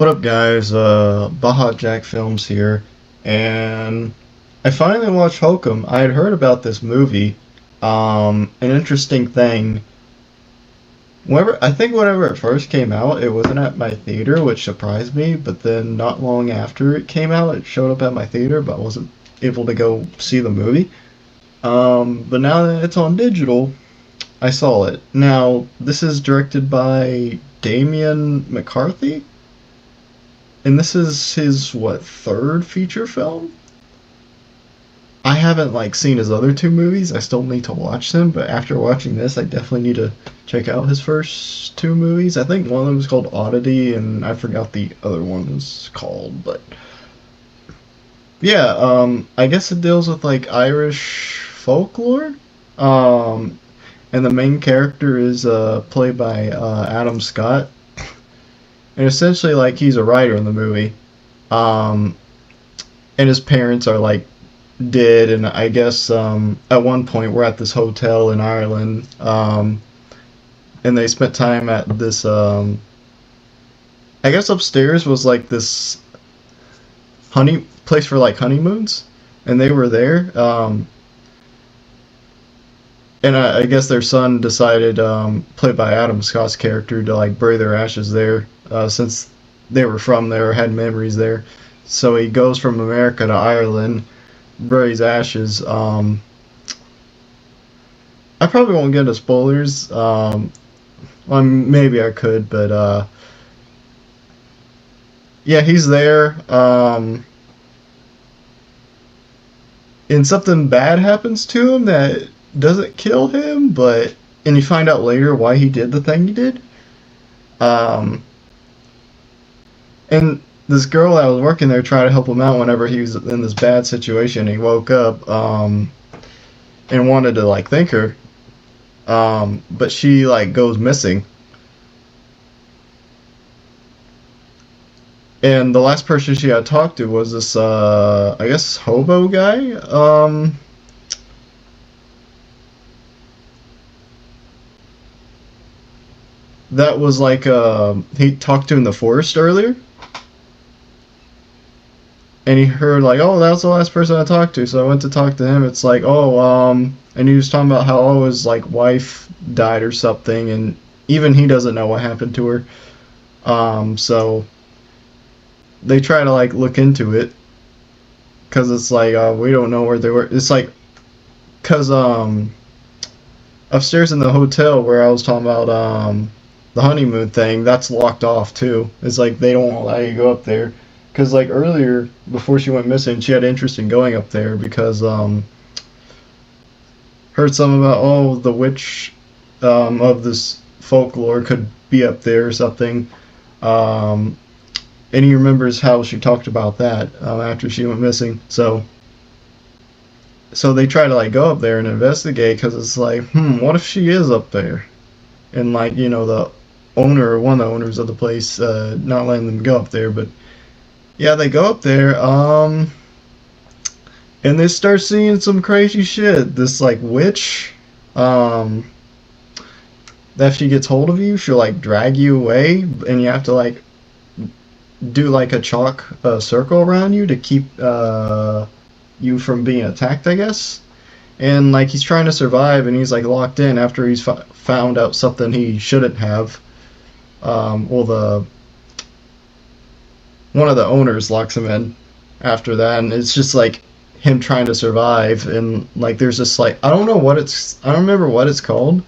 What up, guys? Baja Jack Films here, and I finally watched Hokum. I had heard about this movie. An interesting thing. Whenever it first came out, it wasn't at my theater, which surprised me. But then, not long after it came out, it showed up at my theater, but I wasn't able to go see the movie. But now that it's on digital, I saw it. Now, this is directed by Damien McCarthy. And this is his third feature film? I haven't seen his other two movies. I still need to watch them, but after watching this, I definitely need to check out his first two movies. I think one of them was called Oddity, and I forgot the other one was called. But yeah, I guess it deals with Irish folklore. Um, and the main character is played by Adam Scott, and essentially he's a writer in the movie. Um, and his parents are dead, and I guess at one point we're at this hotel in Ireland, and they spent time at this. I guess upstairs was this honey place for honeymoons, and they were there. And I guess their son decided, played by Adam Scott's character, to bury their ashes there, since they were from there, had memories there. So he goes from America to Ireland, buries ashes. I probably won't get into spoilers. Well, maybe I could, but yeah, he's there. And something bad happens to him that doesn't kill him, and you find out later why he did the thing he did. Um, and this girl that was working there tried to help him out whenever he was in this bad situation. He woke up, and wanted to thank her, but she goes missing. And the last person she had talked to was this, I guess, hobo guy. That was he talked to in the forest earlier, and he heard oh, that was the last person I talked to. So I went to talk to him. It's and he was talking about how his wife died or something, and even he doesn't know what happened to her. So they try to look into it, because it's we don't know where they were. It's because upstairs in the hotel where I was talking about the honeymoon thing, that's locked off too. It's they don't allow you to go up there, because earlier before she went missing, she had interest in going up there because heard something about, oh, the witch of this folklore could be up there or something. Um, and he remembers how she talked about that after she went missing. So they try to go up there and investigate, because it's what if she is up there? And the owner, or one of the owners of the place, not letting them go up there. But yeah, they go up there, and they start seeing some crazy shit. This witch, that if she gets hold of you, she'll drag you away, and you have to do a chalk circle around you to keep you from being attacked, I guess. And he's trying to survive, and he's locked in after he's found out something he shouldn't have. Well, the one of the owners locks him in after that, and it's just him trying to survive. And there's this I don't remember what it's called,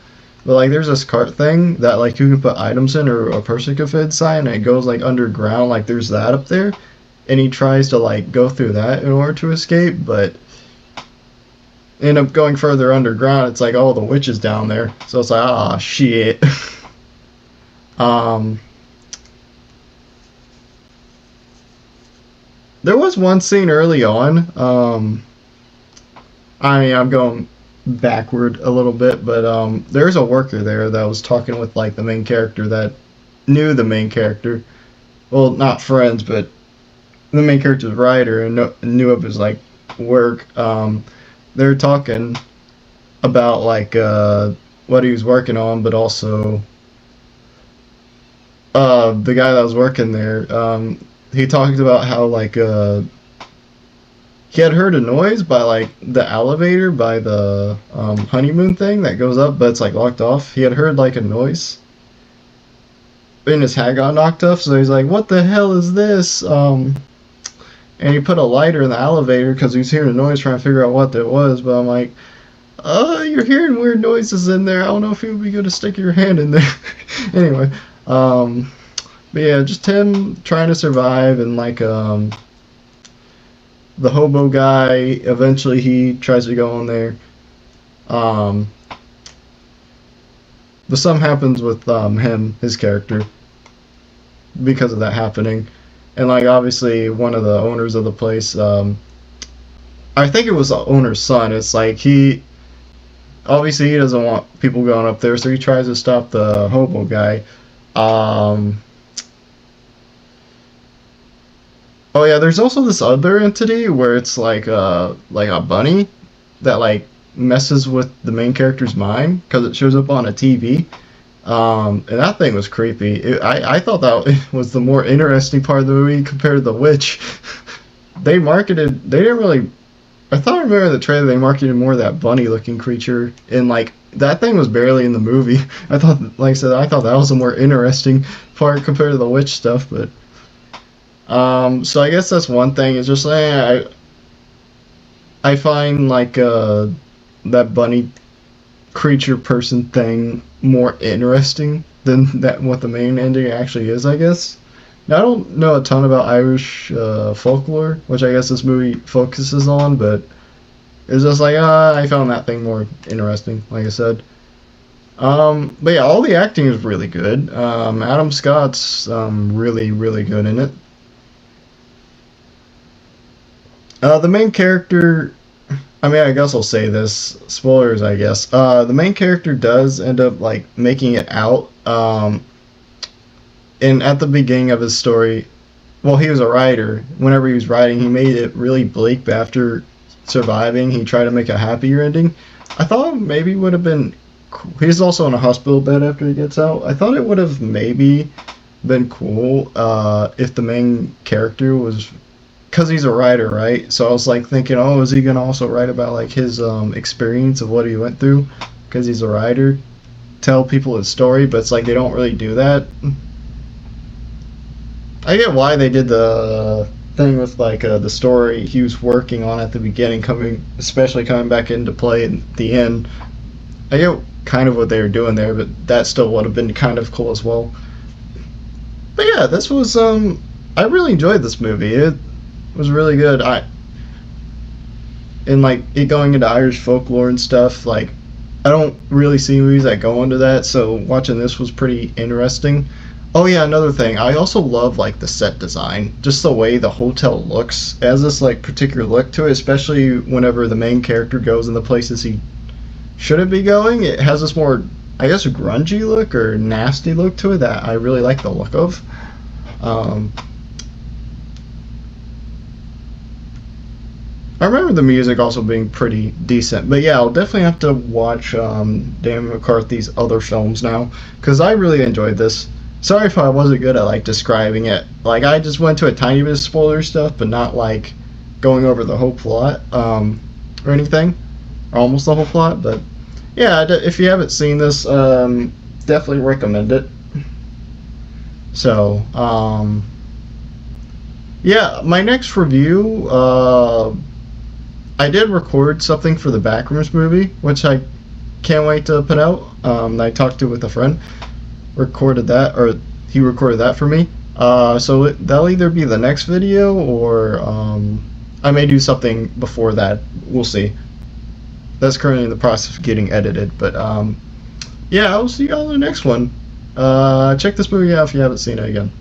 but there's this cart thing that you can put items in, or a person could fit inside, and it goes underground. There's that up there, and he tries to go through that in order to escape, but end up going further underground. It's oh, the witch is down there, so it's ah, shit. um there was one scene early on. I'm going backward a little bit, but there's a worker there that was talking with the main character, that knew the main character. Well, not friends, but the main character's writer, and knew of his work. They're talking about what he was working on, but also the guy that was working there, he talked about how like he had heard a noise by like the elevator by the honeymoon thing that goes up, but it's like locked off. He had heard like a noise, and his hat got knocked off. So he's like, "What the hell is this?" And he put a lighter in the elevator because he was hearing a noise, trying to figure out what that was. But I'm like, you're hearing weird noises in there. I don't know if it would be good to stick your hand in there. Anyway, but yeah, just him trying to survive and like the hobo guy. Eventually, he tries to go in there. Um, but something happens with him, his character, because of that happening. And like obviously, one of the owners of the place, I think it was the owner's son. It's like obviously he doesn't want people going up there, so he tries to stop the hobo guy. Um, oh yeah, there's also this other entity where it's like a bunny that like messes with the main character's mind because it shows up on a TV. And that thing was creepy. I thought that was the more interesting part of the movie compared to the witch. They didn't really. I thought I remember the trailer they marketed more of that bunny looking creature, and like that thing was barely in the movie. I thought, like I said, I thought that was the more interesting part compared to the witch stuff. But so I guess that's one thing. It's just I find like that bunny creature person thing more interesting than that what the main ending actually is, I guess. Now I don't know a ton about Irish folklore, which I guess this movie focuses on, but it's just like I found that thing more interesting, like I said. But yeah, all the acting is really good. Adam Scott's really good in it. The main character, I mean, I guess I'll say this. Spoilers, I guess. The main character does end up like making it out. And at the beginning of his story, well, he was a writer. Whenever he was writing, he made it really bleak. But after surviving, he tried to make a happier ending. I thought maybe would have been. He's also in a hospital bed after he gets out. I thought it would have maybe been cool if the main character was because he's a writer, right? So I was like thinking, oh, is he gonna also write about like his experience of what he went through? Because he's a writer, tell people his story, but it's like they don't really do that. I get why they did the thing with like the story he was working on at the beginning, especially coming back into play at the end. I get kind of what they were doing there, but that still would have been kind of cool as well. But yeah, this was I really enjoyed this movie. It was really good. And like it going into Irish folklore and stuff, like I don't really see movies that go into that, so watching this was pretty interesting. Oh yeah, another thing, I also love like the set design, just the way the hotel looks. It has this like particular look to it, especially whenever the main character goes in the places he shouldn't be going. It has this more, I guess, grungy look or nasty look to it that I really like the look of. Um, I remember the music also being pretty decent, but yeah, I'll definitely have to watch Dan McCarthy's other films now because I really enjoyed this. Sorry if I wasn't good at like describing it. Like I just went to a tiny bit of spoiler stuff, but not like going over the whole plot or anything, or almost the whole plot. But yeah, if you haven't seen this, definitely recommend it. So yeah, my next review. I did record something for the Backrooms movie, which I can't wait to put out. I talked to with a friend, recorded that, or he recorded that for me. So that'll either be the next video, or I may do something before that. We'll see. That's currently in the process of getting edited, but yeah, I'll see you all in the next one. Check this movie out if you haven't seen it again.